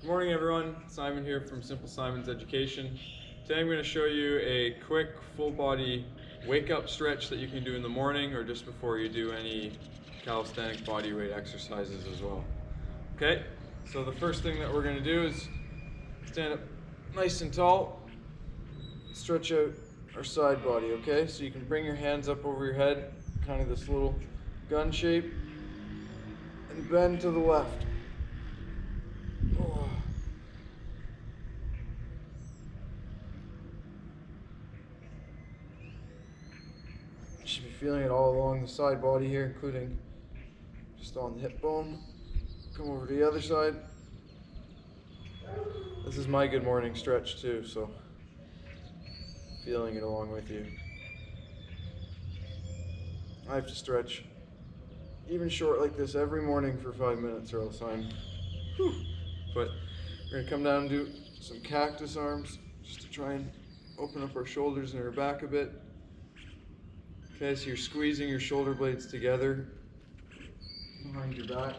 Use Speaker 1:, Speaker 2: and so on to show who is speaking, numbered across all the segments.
Speaker 1: Good morning everyone, Simon here from Simple Simon's Education. Today I'm going to show you a quick full body wake up stretch that you can do in the morning or just before you do any calisthenic body weight exercises as well. Okay, so the first thing that we're going to do is stand up nice and tall, stretch out our side body, okay? So you can bring your hands up over your head, kind of this little gun shape, and bend to the left. Oh. You should be feeling it all along the side body here, including just on the hip bone. Come over to the other side. This is my good morning stretch too, so feeling it along with you. I have to stretch even short like this every morning for 5 minutes or else I'm whew. But we're gonna come down and do some cactus arms just to try and open up our shoulders and our back a bit. Okay, so you're squeezing your shoulder blades together behind your back.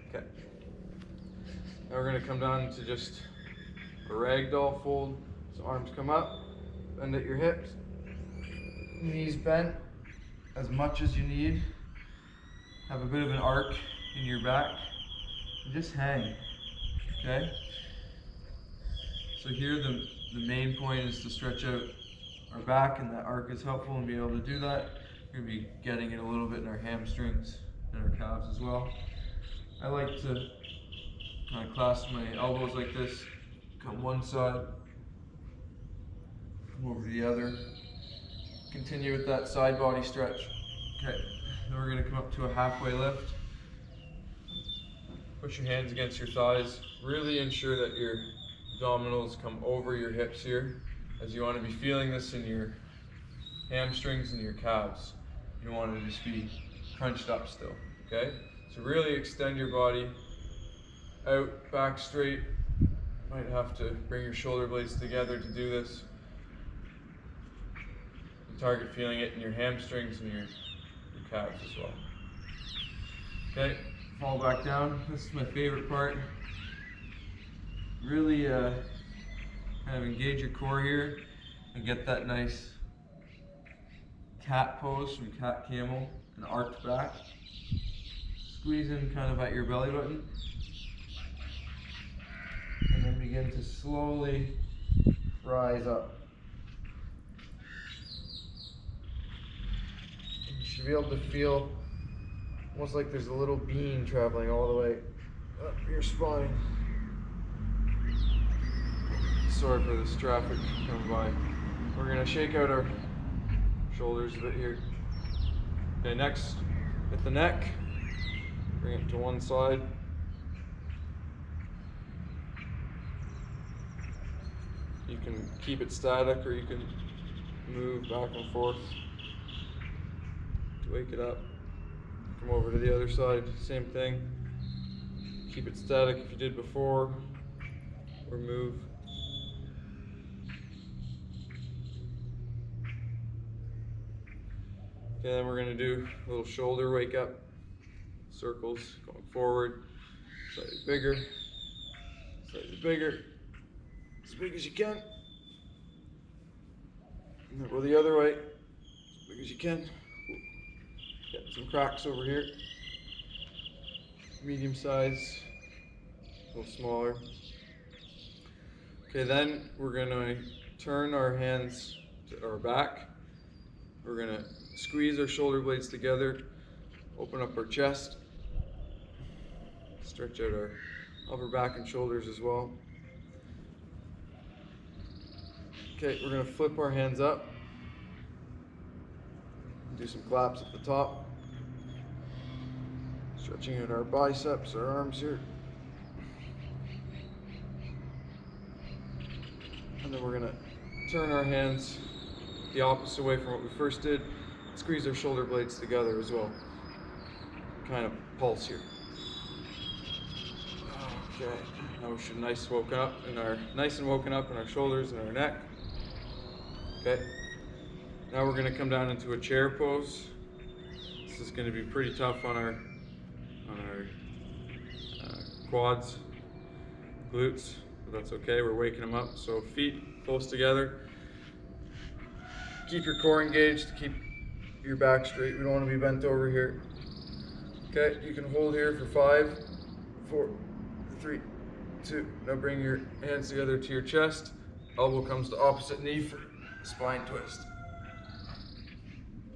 Speaker 1: Okay. Now we're going to come down to just a ragdoll fold. So arms come up, bend at your hips, knees bent as much as you need. Have a bit of an arc in your back. And just hang, okay? So here the main point is to stretch out our back, and that arc is helpful in being able to do that. We're going to be getting it a little bit in our hamstrings and our calves as well. I like to kind of clasp my elbows like this, come one side, come over to the other. Continue with that side body stretch. Okay, then we're going to come up to a halfway lift. Push your hands against your thighs. Really ensure that your abdominals come over your hips here, as you want to be feeling this in your hamstrings and your calves. You don't want to just be crunched up still, okay? So really extend your body out, back straight. Might have to bring your shoulder blades together to do this. You target feeling it in your hamstrings and your calves as well. Okay, fall back down. This is my favorite part. Really kind of engage your core here and get that nice cat pose from cat camel, an arched back. Squeeze in kind of at your belly button. And then begin to slowly rise up. You should be able to feel almost like there's a little beam traveling all the way up your spine. Sorry for this traffic coming by. We're gonna shake out our shoulders a bit here. Okay, next, at the neck, bring it to one side. You can keep it static or you can move back and forth to wake it up. Come over to the other side, same thing. Keep it static if you did before, or move. Okay, then we're going to do a little shoulder wake up. Circles going forward, slightly bigger, as big as you can. And then go the other way, as big as you can. Get some cracks over here. Medium size, a little smaller. Okay, then we're going to turn our hands to our back. We're going to squeeze our shoulder blades together, open up our chest, stretch out our upper back and shoulders as well. Okay, we're going to flip our hands up, do some claps at the top, stretching out our biceps, our arms here. And then we're going to turn our hands the opposite way from what we first did, squeeze our shoulder blades together as well. Kind of pulse here. Okay, now we should nice and woken up in our shoulders and our neck. Okay, now we're going to come down into a chair pose. This is going to be pretty tough on our quads, glutes, but that's okay. We're waking them up. So feet close together. Keep your core engaged. Keep your back straight. We don't want to be bent over here. Okay, you can hold here for 5, 4, 3, 2. Now bring your hands together to your chest. Elbow comes to opposite knee for spine twist.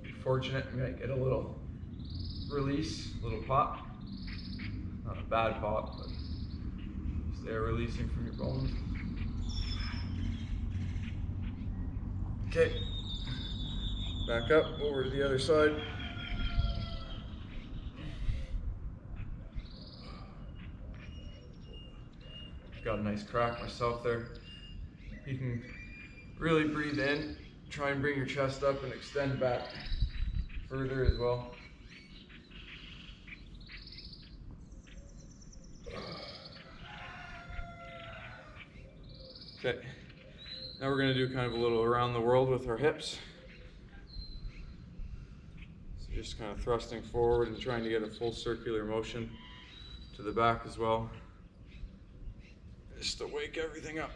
Speaker 1: If you're fortunate, you might get a little release, a little pop. Not a bad pop, but just there releasing from your bones. Okay, back up over to the other side. Got a nice crack myself there. You can really breathe in, try and bring your chest up and extend back further as well. Okay, now we're going to do kind of a little around the world with our hips. So just kind of thrusting forward and trying to get a full circular motion to the back as well. Just to wake everything up.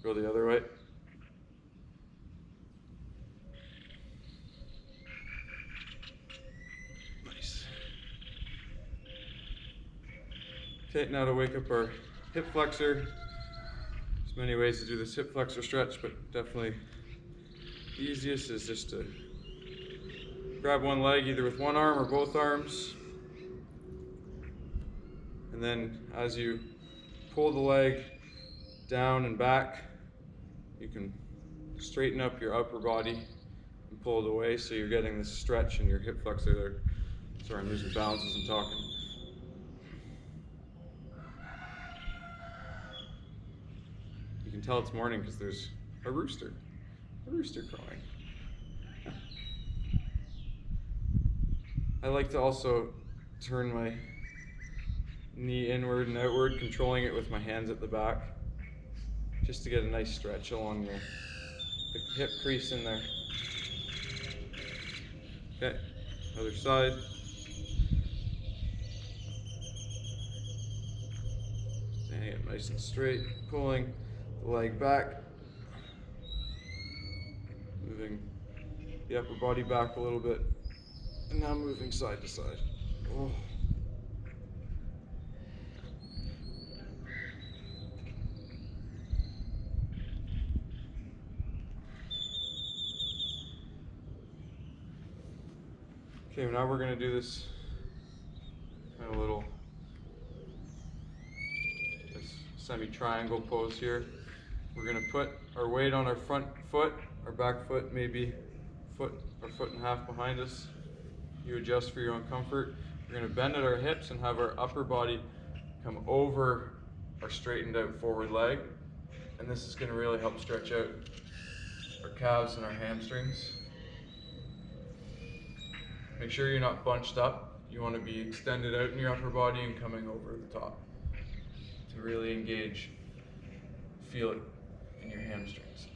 Speaker 1: Go the other way. Nice. Okay, now to wake up our hip flexor. There's many ways to do this hip flexor stretch, but definitely the easiest is just to grab one leg either with one arm or both arms. And then as you pull the leg down and back, you can straighten up your upper body and pull it away so you're getting this stretch in your hip flexor there. Sorry, I'm losing balance as I'm talking. You can tell it's morning because there's a rooster crowing. I like to also turn my knee inward and outward, controlling it with my hands at the back, just to get a nice stretch along the hip crease in there. Okay, other side. Standing it nice and straight, pulling the leg back, moving the upper body back a little bit, and now moving side to side. Oh. Okay, now we're going to do this kind of little semi-triangle pose here. We're going to put our weight on our front foot, our back foot maybe foot and a half behind us. You adjust for your own comfort. We're going to bend at our hips and have our upper body come over our straightened out forward leg. And this is going to really help stretch out our calves and our hamstrings. Make sure you're not bunched up. You want to be extended out in your upper body and coming over the top to really engage, feel it in your hamstrings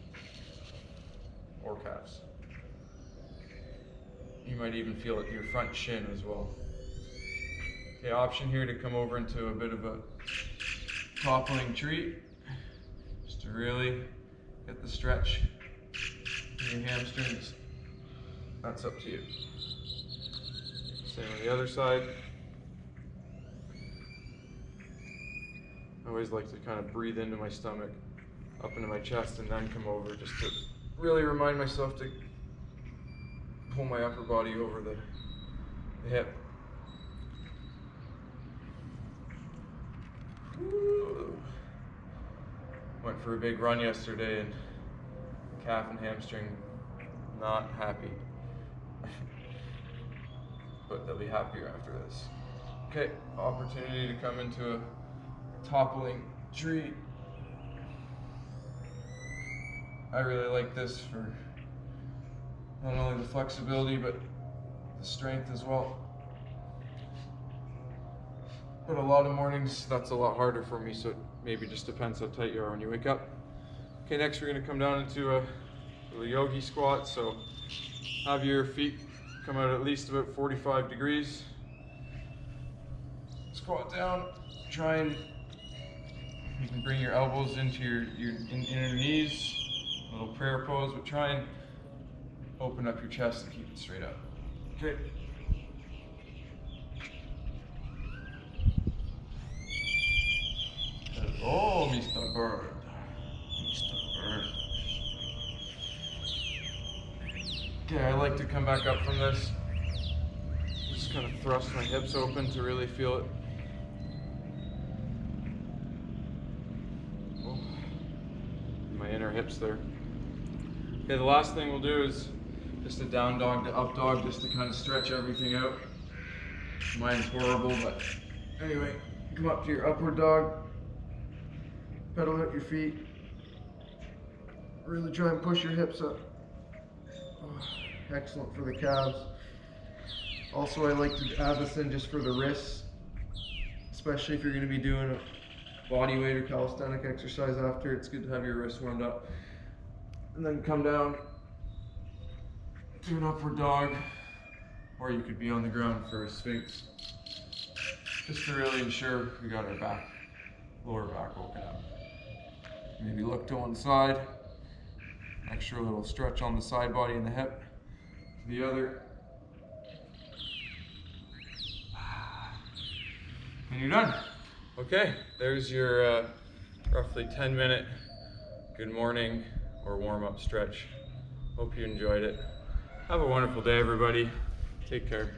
Speaker 1: or calves. You might even feel it in your front shin as well. Okay, option here to come over into a bit of a toppling tree, just to really get the stretch in your hamstrings. That's up to you. Same on the other side. I always like to kind of breathe into my stomach, up into my chest, and then come over, just to really remind myself to pull my upper body over the hip. Woo. Went for a big run yesterday and calf and hamstring not happy. But they'll be happier after this. Okay, opportunity to come into a toppling tree. I really like this for not only the flexibility but the strength as well. But a lot of mornings that's a lot harder for me, so it maybe just depends how tight you are when you wake up. Okay, next we're going to come down into a little yogi squat. So have your feet come out at least about 45 degrees. Squat down, try and, you can bring your elbows into your inner knees, a little prayer pose, but try and open up your chest and keep it straight up. Okay. Oh, Mr. Bird. Mr. Bird. Okay, I like to come back up from this. Just kind of thrust my hips open to really feel it. Oh, my inner hips there. Okay, the last thing we'll do is just a down dog to up dog, just to kind of stretch everything out. Mine's horrible, but anyway, come up to your upward dog. Pedal out your feet. Really try and push your hips up. Oh, excellent for the calves. Also, I like to add this in just for the wrists, especially if you're going to be doing a body weight or calisthenic exercise after. It's good to have your wrists warmed up. And then come down to an upward dog, or you could be on the ground for a sphinx, just to really ensure we got our back, lower back woken up. Maybe look to one side, extra little stretch on the side body and the hip, the other, and you're done. Okay, there's your roughly 10-minute good morning or warm-up stretch. Hope you enjoyed it. Have a wonderful day, everybody. Take care.